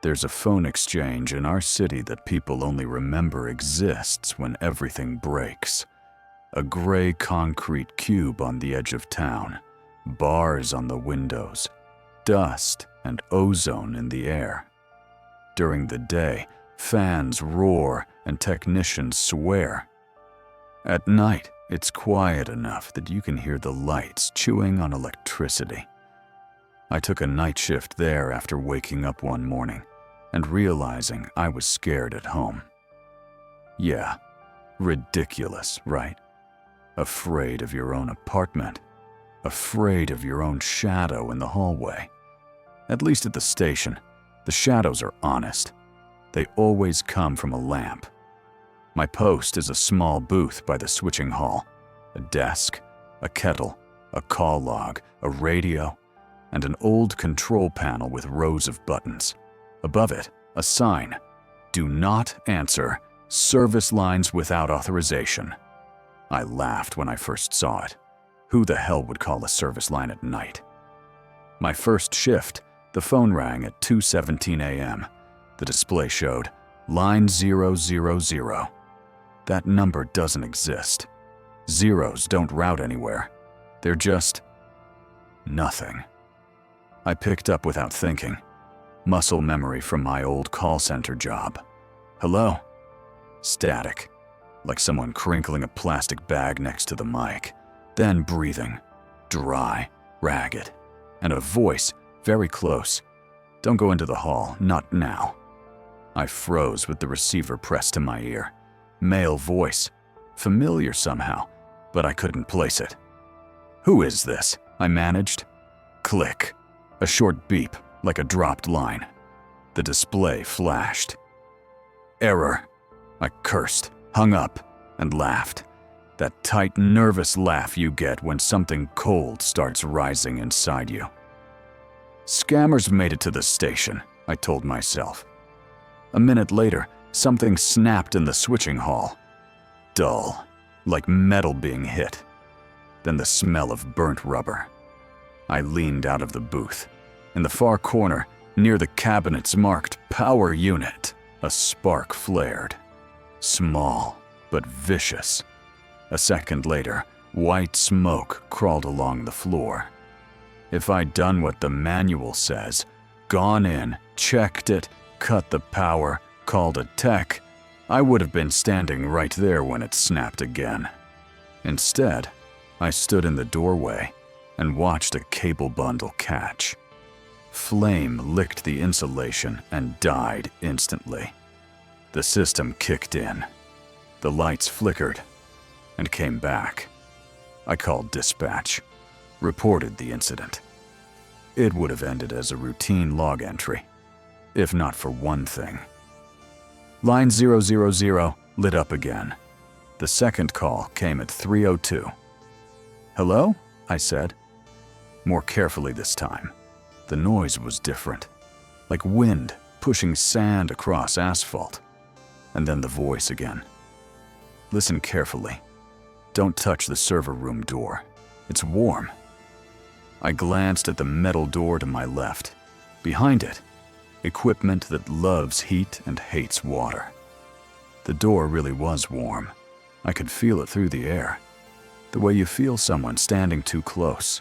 There's a phone exchange in our city that people only remember exists when everything breaks. A gray concrete cube on the edge of town, bars on the windows, dust and ozone in the air. During the day, fans roar and technicians swear. At night, it's quiet enough that you can hear the lights chewing on electricity. I took a night shift there after waking up one morning and realizing I was scared at home. Yeah, ridiculous, right? Afraid of your own apartment. Afraid of your own shadow in the hallway. At least at the station, the shadows are honest. They always come from a lamp. My post is a small booth by the switching hall. A desk, a kettle, a call log, a radio, and an old control panel with rows of buttons. Above it, a sign, "Do not answer, service lines without authorization." I laughed when I first saw it. Who the hell would call a service line at night? My first shift, the phone rang at 2:17 a.m. The display showed line 000. That number doesn't exist. Zeros don't route anywhere. They're just nothing. I picked up without thinking. Muscle memory from my old call center job. Hello? Static, like someone crinkling a plastic bag next to the mic, then breathing, dry, ragged, and a voice very close. "Don't go into the hall, not now." I froze with the receiver pressed to my ear. Male voice, familiar somehow, but I couldn't place it. "Who is this?" I managed. Click. A short beep, like a dropped line. The display flashed. "Error." I cursed, hung up, and laughed. That tight, nervous laugh you get when something cold starts rising inside you. Scammers made it to the station, I told myself. A minute later, something snapped in the switching hall. Dull, like metal being hit. Then the smell of burnt rubber. I leaned out of the booth. In the far corner, near the cabinets marked "Power Unit," a spark flared. Small, but vicious. A second later, white smoke crawled along the floor. If I'd done what the manual says, gone in, checked it, cut the power, called a tech, I would have been standing right there when it snapped again. Instead, I stood in the doorway and watched a cable bundle catch. Flame licked the insulation and died instantly. The system kicked in. The lights flickered and came back. I called dispatch, reported the incident. It would have ended as a routine log entry, if not for one thing. Line 000 lit up again. The second call came at 3:02. "Hello?" I said. More carefully this time. The noise was different, like wind pushing sand across asphalt. And then the voice again. "Listen carefully. Don't touch the server room door. It's warm." I glanced at the metal door to my left. Behind it, equipment that loves heat and hates water. The door really was warm. I could feel it through the air, the way you feel someone standing too close.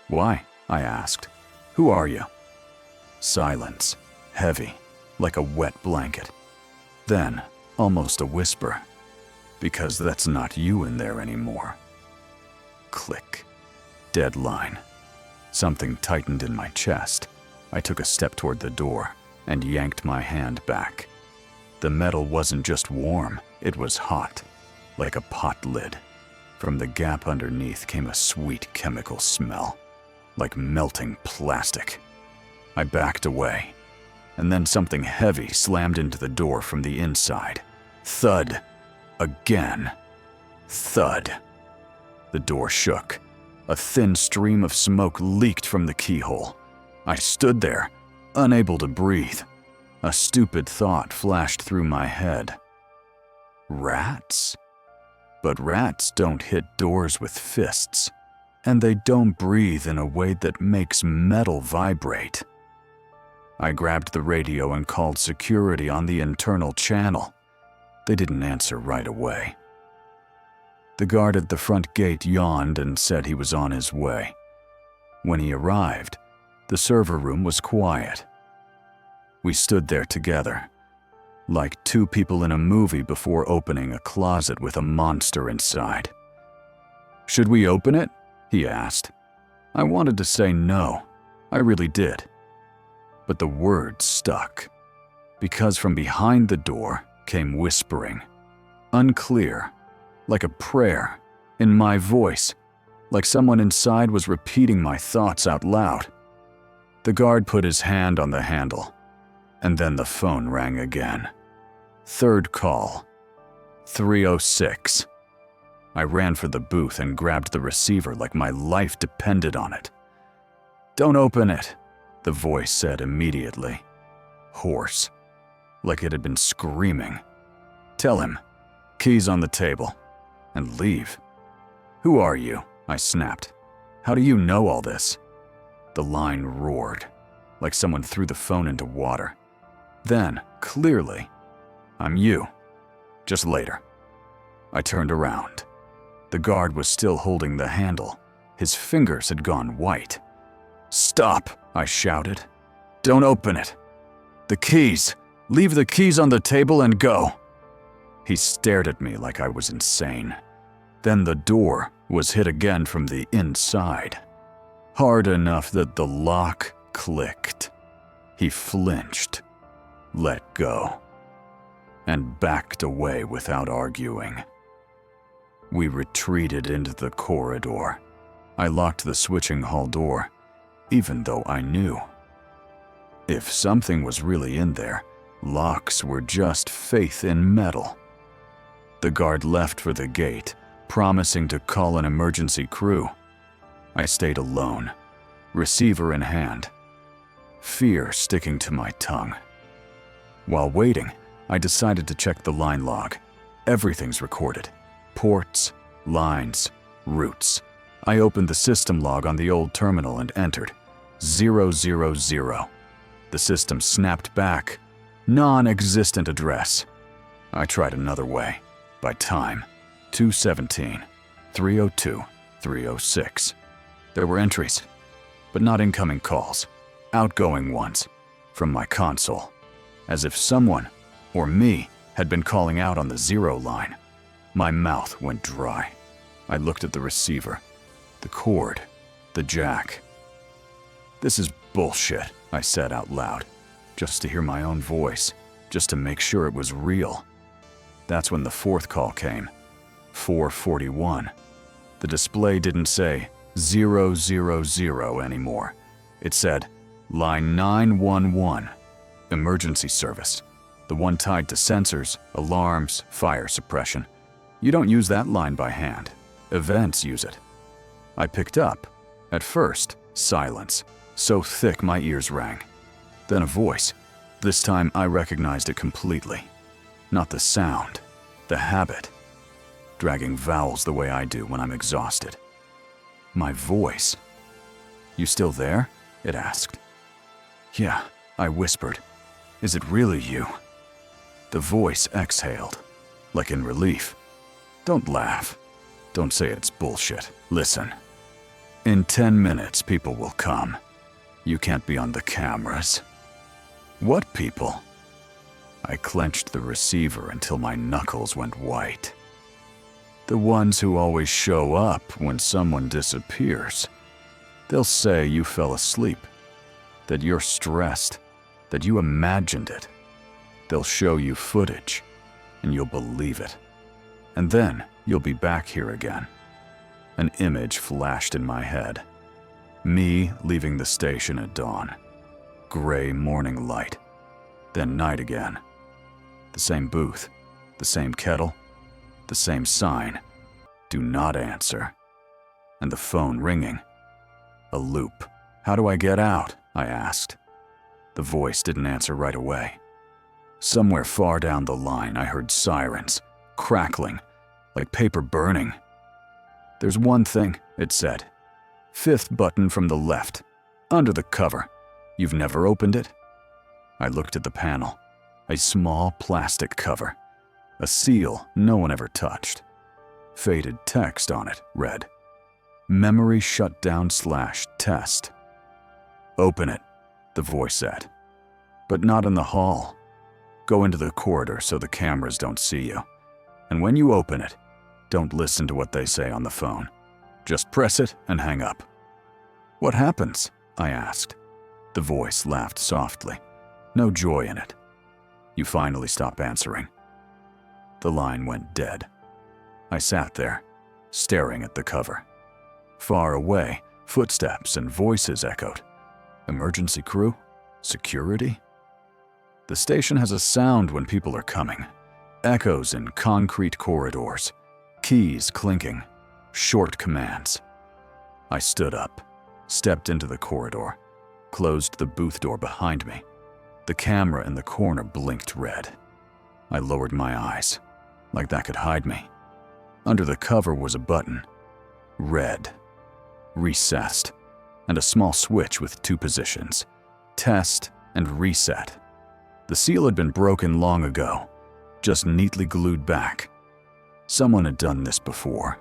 "Why?" I asked. "Who are you?" Silence, heavy, like a wet blanket. Then, almost a whisper. "Because that's not you in there anymore." Click. Dead line. Something tightened in my chest. I took a step toward the door and yanked my hand back. The metal wasn't just warm, it was hot, like a pot lid. From the gap underneath came a sweet chemical smell, like melting plastic. I backed away, and then something heavy slammed into the door from the inside. Thud. Again. Thud. The door shook. A thin stream of smoke leaked from the keyhole. I stood there, unable to breathe. A stupid thought flashed through my head. Rats? But rats don't hit doors with fists, and they don't breathe in a way that makes metal vibrate. I grabbed the radio and called security on the internal channel. They didn't answer right away. The guard at the front gate yawned and said he was on his way. When he arrived, the server room was quiet. We stood there together, like two people in a movie before opening a closet with a monster inside. "Should we open it?" he asked. I wanted to say no. I really did. But the words stuck, because from behind the door came whispering, unclear, like a prayer, in my voice, like someone inside was repeating my thoughts out loud. The guard put his hand on the handle, and then the phone rang again. Third call. 306. I ran for the booth and grabbed the receiver like my life depended on it. "Don't open it," the voice said immediately. Hoarse, like it had been screaming. "Tell him, keys on the table, and leave." "Who are you?" I snapped. "How do you know all this?" The line roared, like someone threw the phone into water. Then, clearly, "I'm you. Just later." I turned around. The guard was still holding the handle. His fingers had gone white. "Stop," I shouted. "Don't open it. The keys. Leave the keys on the table and go." He stared at me like I was insane. Then the door was hit again from the inside, hard enough that the lock clicked. He flinched, let go, and backed away without arguing. We retreated into the corridor. I locked the switching hall door, even though I knew. If something was really in there, locks were just faith in metal. The guard left for the gate, promising to call an emergency crew. I stayed alone, receiver in hand, fear sticking to my tongue. While waiting, I decided to check the line log. Everything's recorded. Ports, lines, routes. I opened the system log on the old terminal and entered 000. The system snapped back, non-existent address. I tried another way, by time, 217, 302, 306. There were entries, but not incoming calls, outgoing ones, from my console, as if someone, or me, had been calling out on the 0 line. My mouth went dry. I looked at the receiver, the cord, the jack. "This is bullshit," I said out loud, just to hear my own voice, just to make sure it was real. That's when the fourth call came, 441. The display didn't say 000 anymore. It said, line 911, emergency service, the one tied to sensors, alarms, fire suppression. You don't use that line by hand. Events use it. I picked up. At first, silence, so thick my ears rang. Then a voice. This time I recognized it completely. Not the sound, the habit. Dragging vowels the way I do when I'm exhausted. My voice. "You still there?" it asked. "Yeah," I whispered. "Is it really you?" The voice exhaled, like in relief. "Don't laugh. Don't say it's bullshit. Listen. In 10 minutes, people will come. You can't be on the cameras." "What people?" I clenched the receiver until my knuckles went white. "The ones who always show up when someone disappears. They'll say you fell asleep, that you're stressed, that you imagined it. They'll show you footage, and you'll believe it. And then you'll be back here again." An image flashed in my head. Me leaving the station at dawn. Gray morning light. Then night again. The same booth, the same kettle, the same sign. "Do not answer." And the phone ringing. A loop. "How do I get out?" I asked. The voice didn't answer right away. Somewhere far down the line, I heard sirens, crackling, like paper burning. "There's one thing," it said. "5th button from the left, under the cover. You've never opened it? I looked at the panel. A small plastic cover. A seal no one ever touched. Faded text on it read, "Memory shutdown / test." "Open it," the voice said. "But not in the hall. Go into the corridor so the cameras don't see you. And when you open it, don't listen to what they say on the phone. Just press it and hang up." "What happens?" I asked. The voice laughed softly. No joy in it. "You finally stop answering." The line went dead. I sat there, staring at the cover. Far away, footsteps and voices echoed. Emergency crew? Security? The station has a sound when people are coming. Echoes in concrete corridors. Keys clinking. Short commands. I stood up, stepped into the corridor, closed the booth door behind me. The camera in the corner blinked red. I lowered my eyes, like that could hide me. Under the cover was a button. Red. Recessed. And a small switch with 2 positions. Test and reset. The seal had been broken long ago, just neatly glued back. Someone had done this before.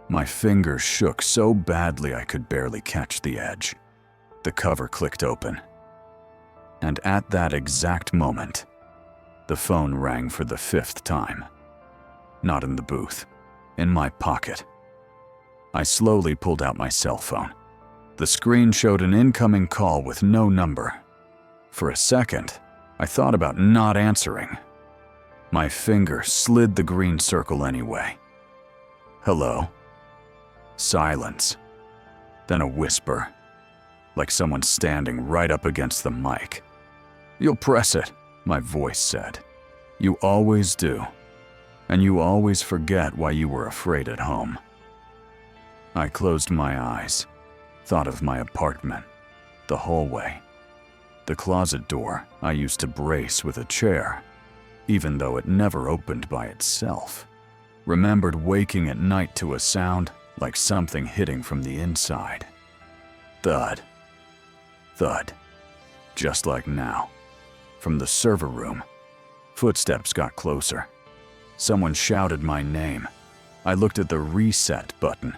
My fingers shook so badly I could barely catch the edge. The cover clicked open. And at that exact moment, the phone rang for the 5th time. Not in the booth, in my pocket. I slowly pulled out my cell phone. The screen showed an incoming call with no number. For a second, I thought about not answering. My finger slid the green circle anyway. "Hello?" Silence. Then a whisper, like someone standing right up against the mic. "You'll press it," my voice said. "You always do. And you always forget why you were afraid at home." I closed my eyes, thought of my apartment, the hallway, the closet door I used to brace with a chair, even though it never opened by itself. Remembered waking at night to a sound like something hitting from the inside. Thud. Thud. Just like now. From the server room, footsteps got closer. Someone shouted my name. I looked at the reset button,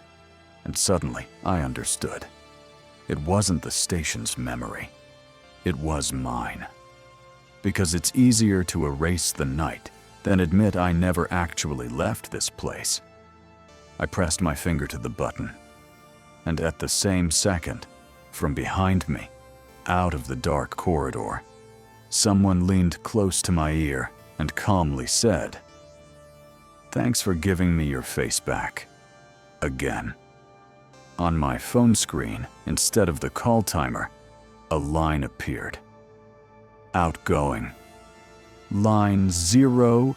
and suddenly I understood. It wasn't the station's memory. It was mine. Because it's easier to erase the night than admit I never actually left this place. I pressed my finger to the button, and at the same second, from behind me, out of the dark corridor, someone leaned close to my ear and calmly said, "Thanks for giving me your face back. Again." On my phone screen, instead of the call timer, a line appeared. Outgoing. Line 000.